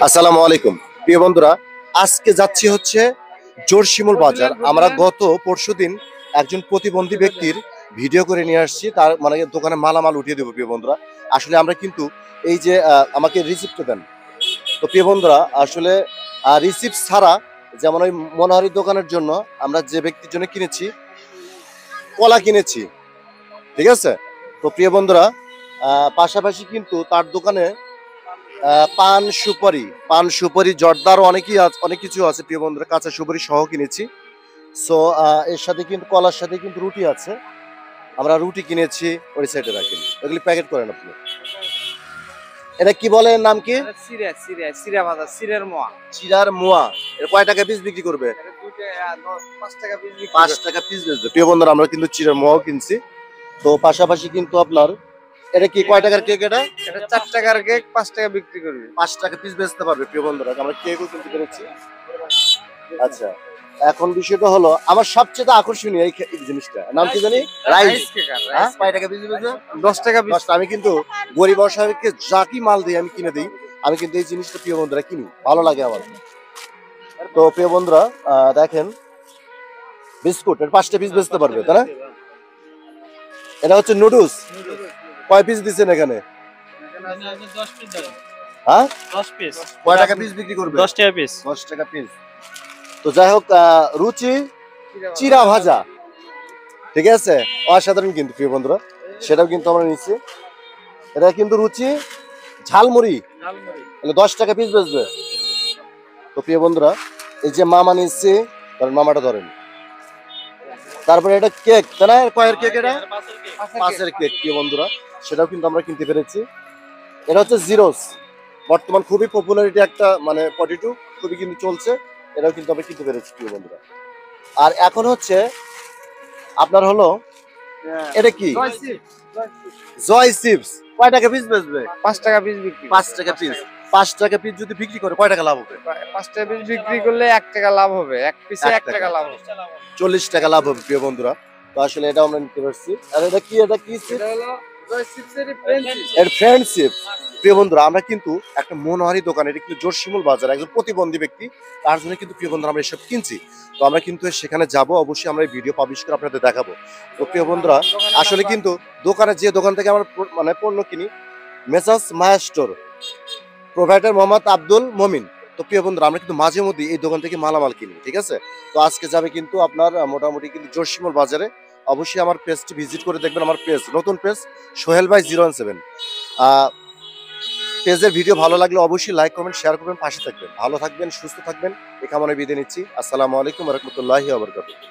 আসসালামু আলাইকুম প্রিয় বন্ধুরা, আজকে যাচ্ছি হচ্ছে জোরশিমুল বাজার। আমরা গত পরশুদিন একজন প্রতিবন্ধী ব্যক্তির ভিডিও করে নিয়ে আসছি, তার মানে দোকানে মালামাল উঠিয়ে দেবো। প্রিয় বন্ধুরা, আসলে আমরা কিন্তু এই যে আমাকে রিসিপ্ট দেন, তো প্রিয় বন্ধুরা আসলে রিসিপ্ট ছাড়া, যেমন ওই মনোহারি দোকানের জন্য আমরা যে ব্যক্তির জন্য কিনেছি, কলা কিনেছি, ঠিক আছে। তো প্রিয় বন্ধুরা, পাশাপাশি কিন্তু তার দোকানে পান সুপারি জর্দারও অনেক কিছু আছে প্রিয় বন্ধুরা, কাঁচা সুপারি সহ কিনেছি। সো এর সাথে কিন্তু কলার সাথে কিন্তু রুটি আছে, আমরা রুটি কিনেছি। ওই সাইডে রাখেন, এগুলি প্যাকেট করেন আপনি। এটা কি বলে, নাম কি? চিরার মোয়া। এর কয় টাকা পিস বিক্রি করবে? 5 টাকা পিস বেচবে। প্রিয় বন্ধুরা, আমরা কিন্তু চিরার মোয়াও কিনছি। তো পাশাপাশি কিন্তু আপনার এটা কি কয় টাকার কেক? এটা 4 টাকার কেক 5 টাকা বিক্রি করবে। 5 টাকা পিস বেচতে পারবে। প্রিয় বন্ধুরা, আমরা কেকও কিনতে পেরেছি। আচ্ছা, এখন বিষয়টা হলো আমার সবচেয়ে আকর্ষণীয় এই জিনিসটা, নাম কি জানি? Rice cake. হ্যাঁ, কয় টাকা পিস বেচবে? 10 টাকা পিস। আমি কিন্তু গরিব অসহায়কে যা কি মাল দিই আমি কিনে দিই। আমি কিন্তু এই জিনিসটা প্রিয় বন্ধুরা কিনি, ভালো লাগে আমার। তো প্রিয় বন্ধুরা দেখেন, বিস্কুট এর 5টা পিস বেচতে পারবে, তাই না? এটা হচ্ছে নুডলস। কয় পিস দিচ্ছেন এখানে? 10 পিস দাও। হ্যাঁ, 10 পিস। কয় টাকা পিস বিক্রি করবে? 10 টাকা পিস। 10 টাকা পিস। তো যাই হোক, রুচি চিরা ভাজা, ঠিক আছে, অসাধারণ কিন্তু প্রিয় বন্ধুরা, সেটাও কিন্তু আমরা নিচ্ছি। এটা কিন্তু রুচি ঝালমুড়ি, 10 টাকা পিস বেচবে। তো প্রিয় বন্ধুরা, এই যে মামা নিচ্ছি, ধরেন মামাটা ধরেন। তারপরে এটা কেক, তাই না? কয়ের কেক? এটা 5-এর কেক প্রিয় বন্ধুরা, সেটাও কিন্তু আমরা কিনতে পেরেছি। এটা হচ্ছে জিরোস, বর্তমান খুবই পপুলারিটি একটা, মানে পটেটো খুবই কিন্তু চলছে, এটাও কিন্তু আমরা কিনতে পেরেছি প্রিয় বন্ধুরা। আর এখন হচ্ছে আপনার হলো এটা কি? জয় চিপস। কয় টাকা পিস বেচবে? 5 টাকা পিস বিক্রি। 5 টাকা পিস। 5 টাকা পিস যদি বিক্রি করে কয় টাকা লাভ হবে? 5 টাকা পিস বিক্রি করলে 1 টাকা লাভ হবে। এক পিসে 1 টাকা লাভ হবে। 40 টাকা লাভ হবে প্রিয় বন্ধুরা। তো আসলে এটা আমরা নিতে পারছি। আর এটা কি? এটা কি? এটা হলো জয় চিপসের ফ্রেন্ডশিপ। এর ফ্রেন্ডশিপ। প্রিয় বন্ধুরা, আমরা কিন্তু একটা মনোহারি দোকানে, এটা কিন্তু জোরশিমুল বাজার, একজন প্রতিবন্ধী ব্যক্তি, তার জন্য কিন্তু প্রিয় বন্ধুরা আমরা এসব কিনছি। তো আমরা কিন্তু সেখানে যাব, অবশ্যই আমরা এই ভিডিও পাবলিশ করে আপনাদের দেখাবো। তো প্রিয় বন্ধুরা, আসলে কিন্তু যে দোকান থেকে আমরা মানে পণ্য কিনি, মেসার্স মায়া স্টোর, প্রোভাইডার মোহাম্মদ আব্দুল মমিন। তো প্রিয় বন্ধুরা, আমরা কিন্তু মাঝে মধ্যে এই দোকান থেকে মালামাল কিনি, ঠিক আছে। তো আজকে যাবে কিন্তু আপনার মোটামুটি কিন্তু জোরশিমুল বাজারে। অবশ্যই আমার পেজটি ভিজিট করে দেখবেন, আমার পেজ, নতুন পেজ সোহেল ভাই 017। পেজের ভিডিও ভালো লাগলে অবশ্যই লাইক কমেন্ট শেয়ার করবেন, পাশে থাকবেন। ভালো থাকবেন, সুস্থ থাকবেন, এই কামনায় বিদায় নিচ্ছি। আসসালামু আলাইকুম ওয়া রাহমাতুল্লাহি ওয়া বারাকাতুহু।